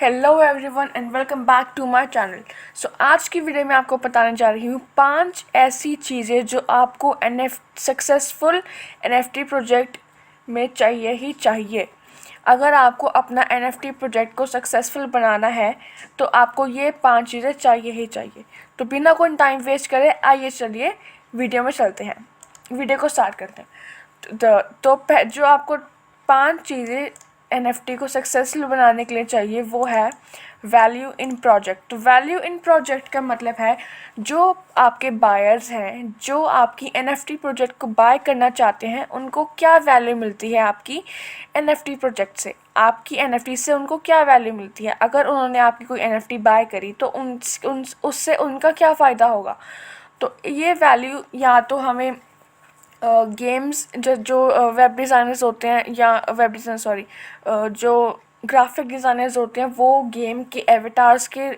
Hello everyone and welcome back to my channel. आज की video में आपको बताने जा रही हूँ 5 ऐसी चीज़ें जो आपको सक्सेसफुल NFT प्रोजेक्ट में चाहिए ही चाहिए। अगर आपको अपना NFT प्रोजेक्ट को सक्सेसफुल बनाना है तो आपको ये 5 चीज़ें चाहिए ही चाहिए। तो बिना कोई टाइम वेस्ट करे आइए चलिए वीडियो में चलते हैं, वीडियो को स्टार्ट करते हैं। जो आपको 5 चीज़ें NFT को सक्सेसफुल बनाने के लिए चाहिए वो है वैल्यू इन प्रोजेक्ट। तो वैल्यू इन प्रोजेक्ट का मतलब है जो आपके बायर्स हैं, जो आपकी NFT प्रोजेक्ट को बाय करना चाहते हैं, उनको क्या वैल्यू मिलती है आपकी NFT प्रोजेक्ट से। आपकी NFT से उनको क्या वैल्यू मिलती है। अगर उन्होंने आपकी कोई NFT बाय करी तो उससे उनका क्या फ़ायदा होगा। तो ये वैल्यू या तो हमें गेम्स जो वेब डिज़ाइनर्स होते हैं या वेब डिज़ाइन जो ग्राफिक डिज़ाइनर्स होते हैं वो गेम के एवेटार्स के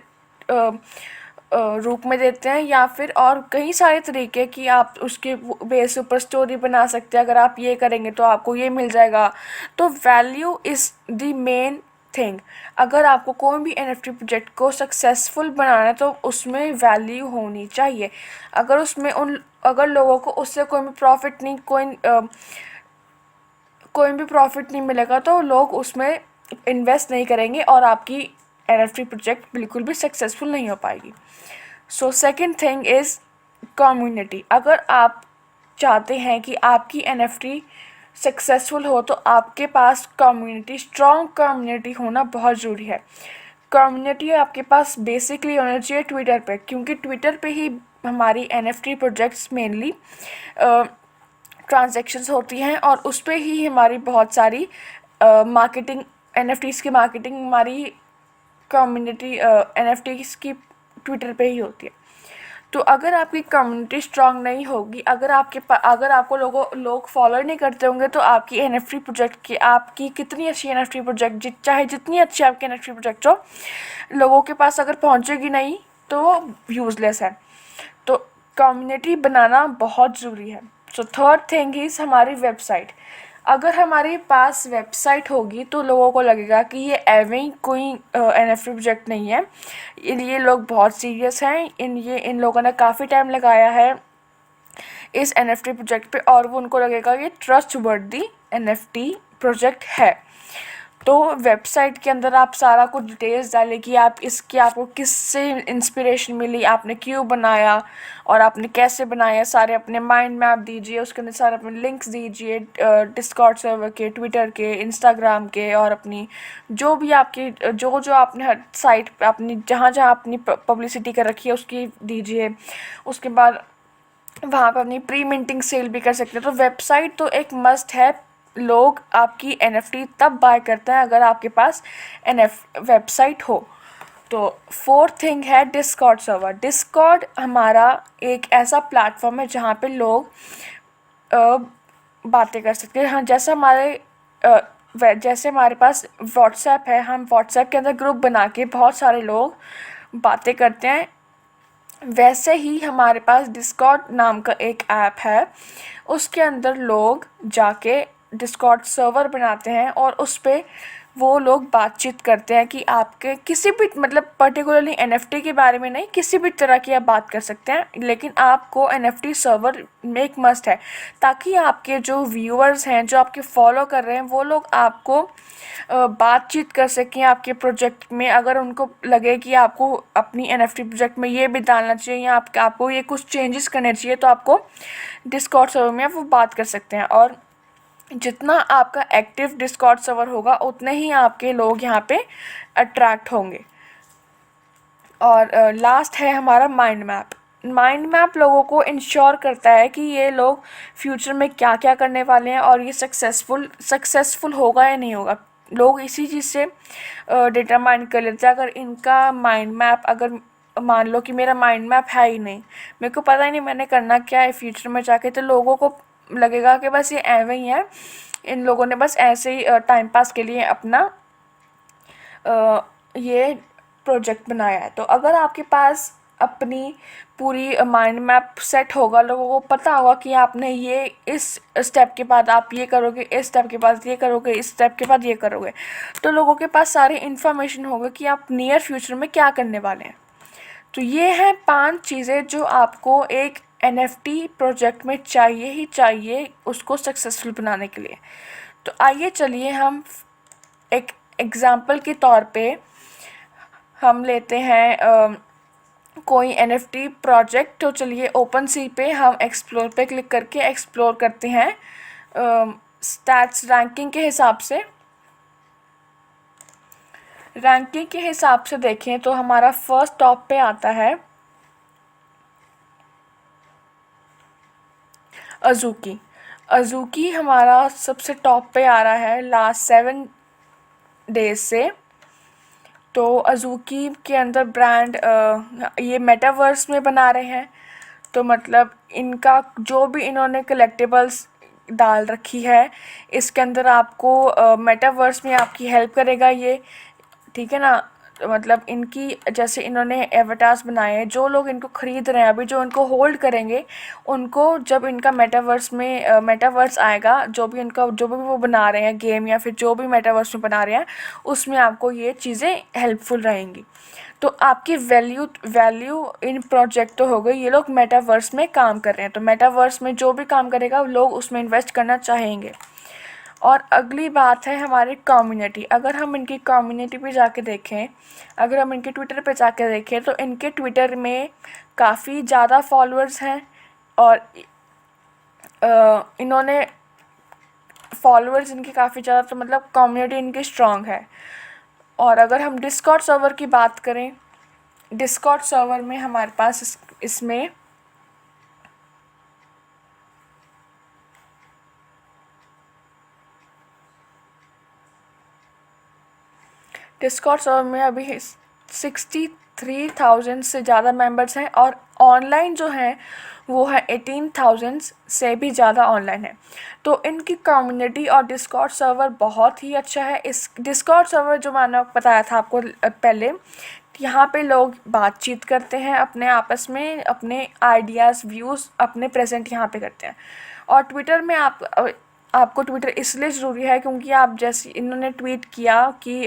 रूप में देते हैं, या फिर और कई सारे तरीके कि आप उसके बेस ऊपर स्टोरी बना सकते हैं। अगर आप ये करेंगे तो आपको ये मिल जाएगा। तो value is the main thing. अगर आपको कोई भी NFT प्रोजेक्ट को सक्सेसफुल बनाना है तो उसमें वैल्यू होनी चाहिए। अगर लोगों को उससे कोई भी प्रॉफिट नहीं मिलेगा तो लोग उसमें इन्वेस्ट नहीं करेंगे और आपकी NFT प्रोजेक्ट बिल्कुल भी सक्सेसफुल नहीं हो पाएगी। Second thing is community. अगर आप चाहते हैं कि आपकी NFT सक्सेसफुल हो तो आपके पास स्ट्रॉन्ग कम्युनिटी होना बहुत ज़रूरी है। कम्युनिटी आपके पास बेसिकली होना चाहिए ट्विटर पे, क्योंकि ट्विटर पे ही हमारी NFT प्रोजेक्ट्स मेनली ट्रांजैक्शंस होती हैं और उस पर ही हमारी बहुत सारी मार्केटिंग NFTs की मार्केटिंग हमारी कम्युनिटी NFTs की ट्विटर पे ही होती है। तो अगर आपकी कम्युनिटी स्ट्रांग नहीं होगी, अगर आपको लोग फॉलो नहीं करते होंगे तो आपकी NFT प्रोजेक्ट की आपकी कितनी अच्छी NFT प्रोजेक्ट चाहे जितनी अच्छी आपकी NFT प्रोजेक्ट हो, लोगों के पास अगर पहुंचेगी नहीं तो वो यूज़लेस है। तो कम्युनिटी बनाना बहुत ज़रूरी है। थर्ड थिंग इज़ हमारी वेबसाइट। अगर हमारे पास वेबसाइट होगी तो लोगों को लगेगा कि ये एवं ही कोई NFT प्रोजेक्ट नहीं है, ये लोग बहुत सीरियस हैं, इन लोगों ने काफ़ी टाइम लगाया है इस NFT प्रोजेक्ट पे और वो उनको लगेगा ये ट्रस्ट वर्दी NFT प्रोजेक्ट है। तो वेबसाइट के अंदर आप सारा कुछ डिटेल्स डालें कि आपको किससे इंस्पिरेशन मिली, आपने क्यों बनाया और आपने कैसे बनाया। सारे अपने माइंड मैप दीजिए, उसके अंदर सारे अपने लिंक्स दीजिए डिस्कॉर्ड सर्वर के, ट्विटर के, इंस्टाग्राम के, और अपनी जो भी आपकी जो आपने हर साइट पे अपनी जहाँ अपनी पब्लिसिटी कर रखी है उसकी दीजिए। उसके बाद वहाँ पर अपनी प्री मिंटिंग सेल भी कर सकते हैं। तो वेबसाइट तो एक मस्ट है। लोग आपकी NFT तब बाय करते हैं अगर आपके पास वेबसाइट हो। तो फोर्थ थिंग है डिस्कॉर्ड सर्वर। डिस्कॉर्ड हमारा एक ऐसा प्लेटफॉर्म है जहाँ पे लोग बातें कर सकते हैं। हाँ, जैसे हमारे पास व्हाट्सएप है, हम व्हाट्सएप के अंदर ग्रुप बना के बहुत सारे लोग बातें करते हैं, वैसे ही हमारे पास डिस्कॉर्ड नाम का एक ऐप है। उसके अंदर लोग जाके डिस्कॉर्ड सर्वर बनाते हैं और उस पर वो लोग बातचीत करते हैं कि आपके किसी भी पर्टिकुलरली NFT के बारे में नहीं, किसी भी तरह की आप बात कर सकते हैं, लेकिन आपको NFT सर्वर में एक मस्ट है ताकि आपके जो व्यूअर्स हैं, जो आपके फॉलो कर रहे हैं, वो लोग आपको बातचीत कर सकें आपके प्रोजेक्ट में। अगर उनको लगे कि आपको अपनी NFT प्रोजेक्ट में ये भी डालना चाहिए या आपको ये कुछ चेंजेस करने चाहिए तो आपको डिस्कॉर्ड सर्वर में वो बात कर सकते हैं। और जितना आपका एक्टिव डिस्कॉर्ड सर्वर होगा उतने ही आपके लोग यहाँ पे अट्रैक्ट होंगे। और लास्ट है हमारा माइंड मैप। माइंड मैप लोगों को इंश्योर करता है कि ये लोग फ्यूचर में क्या क्या करने वाले हैं और ये सक्सेसफुल होगा या नहीं होगा। लोग इसी चीज़ से डिटरमाइन कर लेते हैं। अगर इनका माइंड मैप, अगर मान लो कि मेरा माइंड मैप है ही नहीं, मेरे को पता ही नहीं मैंने करना क्या है फ्यूचर में जाके, तो लोगों को लगेगा कि बस ये एवं ही है, इन लोगों ने बस ऐसे ही टाइम पास के लिए अपना ये प्रोजेक्ट बनाया है। तो अगर आपके पास अपनी पूरी माइंड मैप सेट होगा, लोगों को पता होगा कि आपने ये इस स्टेप के बाद आप ये करोगे, इस स्टेप के बाद ये करोगे, इस स्टेप के बाद ये करोगे, तो लोगों के पास सारी इन्फॉर्मेशन होगा कि आप नियर फ्यूचर में क्या करने वाले हैं। तो ये हैं 5 चीज़ें जो आपको एक एनएफटी प्रोजेक्ट में चाहिए ही चाहिए उसको सक्सेसफुल बनाने के लिए। तो आइए चलिए हम एक एग्ज़ाम्पल के तौर पे हम लेते हैं कोई एनएफटी प्रोजेक्ट। तो चलिए ओपन सी पे हम एक्सप्लोर पे क्लिक करके एक्सप्लोर करते हैं स्टैट्स रैंकिंग के हिसाब से। रैंकिंग के हिसाब से देखें तो हमारा फर्स्ट टॉप पे आता है अज़ूकी। अज़ूकी हमारा सबसे टॉप पे आ रहा है लास्ट 7 डेज से। तो अज़ूकी के अंदर ब्रांड ये मेटावर्स में बना रहे हैं, तो मतलब इनका जो भी इन्होंने कलेक्टिबल्स डाल रखी है इसके अंदर आपको मेटावर्स में आपकी हेल्प करेगा ये, ठीक है ना। तो मतलब इनकी जैसे इन्होंने एवटार्स बनाए हैं, जो लोग इनको ख़रीद रहे हैं अभी, जो इनको होल्ड करेंगे, उनको जब इनका मेटावर्स में मेटावर्स आएगा, जो भी इनका जो भी वो बना रहे हैं गेम या फिर जो भी मेटावर्स में बना रहे हैं, उसमें आपको ये चीज़ें हेल्पफुल रहेंगी। तो आपकी वैल्यू इन प्रोजेक्ट तो हो गई, ये लोग मेटावर्स में काम कर रहे हैं, तो मेटावर्स में जो भी काम करेगा लोग उसमें इन्वेस्ट करना चाहेंगे। और अगली बात है हमारी कम्युनिटी। अगर हम इनकी कम्युनिटी पे जाके देखें, अगर हम इनके ट्विटर पे जाके देखें, तो इनके ट्विटर में काफ़ी ज़्यादा फॉलोअर्स हैं और इन्होंने फॉलोअर्स इनके काफ़ी ज़्यादा, तो मतलब कम्युनिटी इनकी स्ट्रॉन्ग है। और अगर हम डिस्कॉर्ड सर्वर की बात करें, डिस्कॉर्ड सर्वर में हमारे पास इसमें डिस्कॉर्ड सर्वर में अभी 63,000 से ज़्यादा मेंबर्स हैं और ऑनलाइन जो हैं वो है 18,000 से भी ज़्यादा ऑनलाइन है। तो इनकी कम्युनिटी और डिस्कॉर्ड सर्वर बहुत ही अच्छा है। इस डिस्कॉर्ड सर्वर जो मैंने बताया था आपको पहले, यहाँ पे लोग बातचीत करते हैं अपने आपस में, अपने आइडियाज़ व्यूज़ अपने प्रेजेंट यहाँ पे करते हैं। और ट्विटर में आपको ट्विटर इसलिए ज़रूरी है क्योंकि आप जैसे इन्होंने ट्वीट किया कि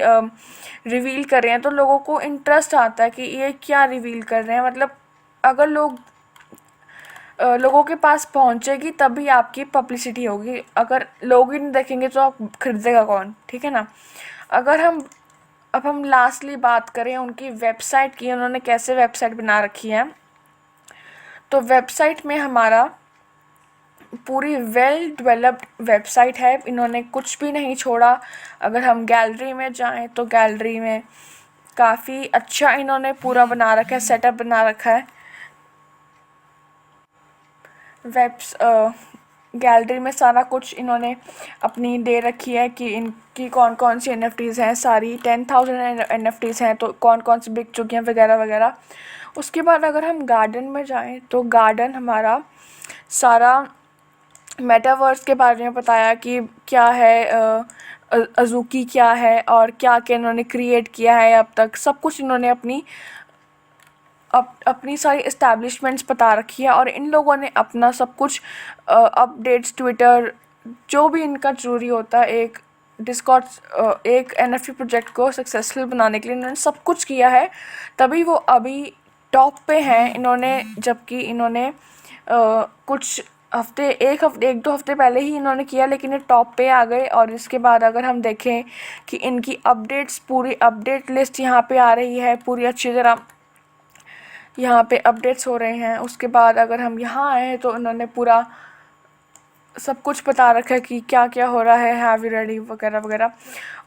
रिवील कर रहे हैं, तो लोगों को इंटरेस्ट आता है कि ये क्या रिवील कर रहे हैं। मतलब अगर लोगों के पास पहुंचेगी तभी आपकी पब्लिसिटी होगी, अगर लोग ही नहीं देखेंगे तो आप खरीदेगा कौन, ठीक है ना। अगर हम लास्टली बात करें उनकी वेबसाइट की, उन्होंने कैसे वेबसाइट बना रखी है, तो वेबसाइट में हमारा पूरी वेल डेवलप्ड वेबसाइट है, इन्होंने कुछ भी नहीं छोड़ा। अगर हम गैलरी में जाएं तो गैलरी में काफ़ी अच्छा इन्होंने पूरा बना रखा है, सेटअप बना रखा है। गैलरी में सारा कुछ इन्होंने अपनी दे रखी है कि इनकी कौन कौन सी एनएफटीज़ हैं, सारी 10,000 एनएफटीज़ हैं, तो कौन कौन सी बिक चुकी हैं वगैरह वगैरह। उसके बाद अगर हम गार्डन में जाएं तो गार्डन हमारा सारा मेटावर्स के बारे में बताया कि क्या है, अज़ूकी क्या है और क्या क्या इन्होंने क्रिएट किया है अब तक, सब कुछ इन्होंने अपनी सारी इस्टेब्लिशमेंट्स बता रखी है। और इन लोगों ने अपना सब कुछ अपडेट्स ट्विटर जो भी इनका ज़रूरी होता है एक एक एनएफटी प्रोजेक्ट को सक्सेसफुल बनाने के लिए इन्होंने सब कुछ किया है, तभी वो अभी टॉप पे हैं। इन्होंने जबकि इन्होंने कुछ हफ्ते एक दो हफ्ते पहले ही इन्होंने किया, लेकिन ये टॉप पे आ गए। और इसके बाद अगर हम देखें कि इनकी अपडेट्स, पूरी अपडेट लिस्ट यहाँ पे आ रही है पूरी अच्छी तरह, यहाँ पे अपडेट्स हो रहे हैं। उसके बाद अगर हम यहाँ आए तो इन्होंने पूरा सब कुछ बता रखा है कि क्या क्या हो रहा है, हैव यू रेडी वगैरह वगैरह।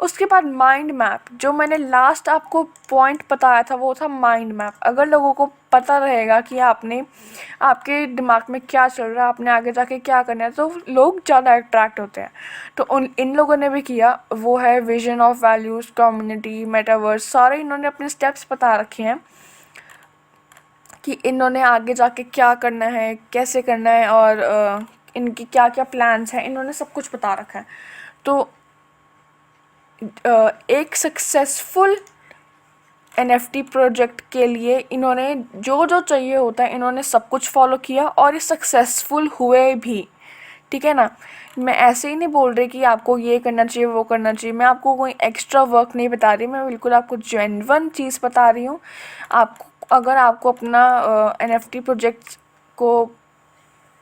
उसके बाद माइंड मैप, जो मैंने लास्ट आपको पॉइंट बताया था वो था माइंड मैप। अगर लोगों को पता रहेगा कि आपके दिमाग में क्या चल रहा है, आपने आगे जाके क्या करना है, तो लोग ज़्यादा अट्रैक्ट होते हैं। तो इन लोगों ने भी किया, वो है vision of values, community, metaverse, सारे इन्होंने अपने स्टेप्स बता रखे हैं कि इन्होंने आगे जाके क्या करना है, कैसे करना है और इनकी क्या क्या प्लान्स हैं, इन्होंने सब कुछ बता रखा है। तो एक सक्सेसफुल NFT प्रोजेक्ट के लिए इन्होंने जो जो चाहिए होता है इन्होंने सब कुछ फॉलो किया और ये सक्सेसफुल हुए भी, ठीक है ना। मैं ऐसे ही नहीं बोल रही कि आपको ये करना चाहिए वो करना चाहिए, मैं आपको कोई एक्स्ट्रा वर्क नहीं बता रही, मैं बिल्कुल आपको जेन्युइन चीज़ बता रही हूँ। आपको अगर आपको अपना NFT प्रोजेक्ट को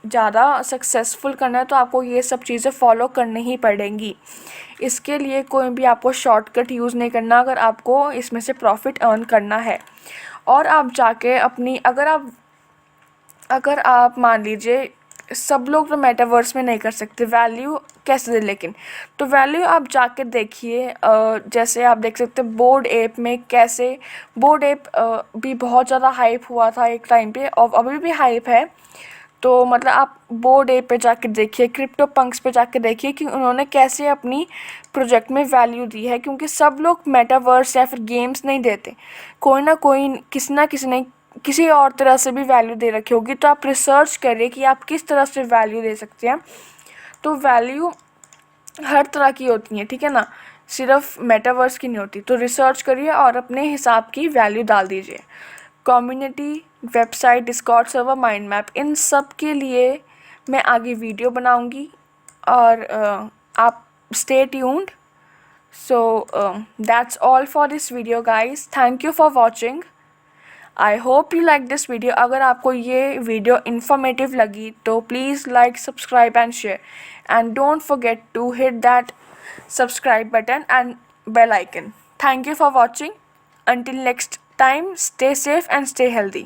ज़्यादा सक्सेसफुल करना है तो आपको ये सब चीज़ें फॉलो करनी ही पड़ेंगी। इसके लिए कोई भी आपको शॉर्टकट यूज़ नहीं करना अगर आपको इसमें से प्रॉफिट अर्न करना है। और आप जाके अपनी अगर आप मान लीजिए सब लोग तो मेटावर्स में नहीं कर सकते, वैल्यू कैसे दे लेकिन, तो वैल्यू आप जाके देखिए। जैसे आप देख सकते हैं बोर्ड ऐप में कैसे, बोर्ड ऐप भी बहुत ज़्यादा हाइप हुआ था एक टाइम पे और अभी भी हाइप है। तो मतलब आप बोर्ड ऐप पे जाके देखिए, क्रिप्टो पंक्स पे जाके देखिए कि उन्होंने कैसे अपनी प्रोजेक्ट में वैल्यू दी है, क्योंकि सब लोग मेटावर्स या फिर गेम्स नहीं देते, कोई ना कोई किसी ना किसी ने किसी और तरह से भी वैल्यू दे रखी होगी। तो आप रिसर्च करिए कि आप किस तरह से वैल्यू दे सकते हैं। तो वैल्यू हर तरह की होती है, ठीक है ना, सिर्फ मेटावर्स की नहीं होती। तो रिसर्च करिए और अपने हिसाब की वैल्यू डाल दीजिए। Community, website, discord server, mind map, इन सब के लिए मैं आगे वीडियो बनाऊंगी और आप stay tuned. So that's all for this video guys, thank you for watching. I hope you like this video. अगर आपको ये वीडियो इन्फॉर्मेटिव लगी तो please like, subscribe and share, and don't forget to hit that subscribe button and bell icon. Thank you for watching. Until next time, stay safe and stay healthy.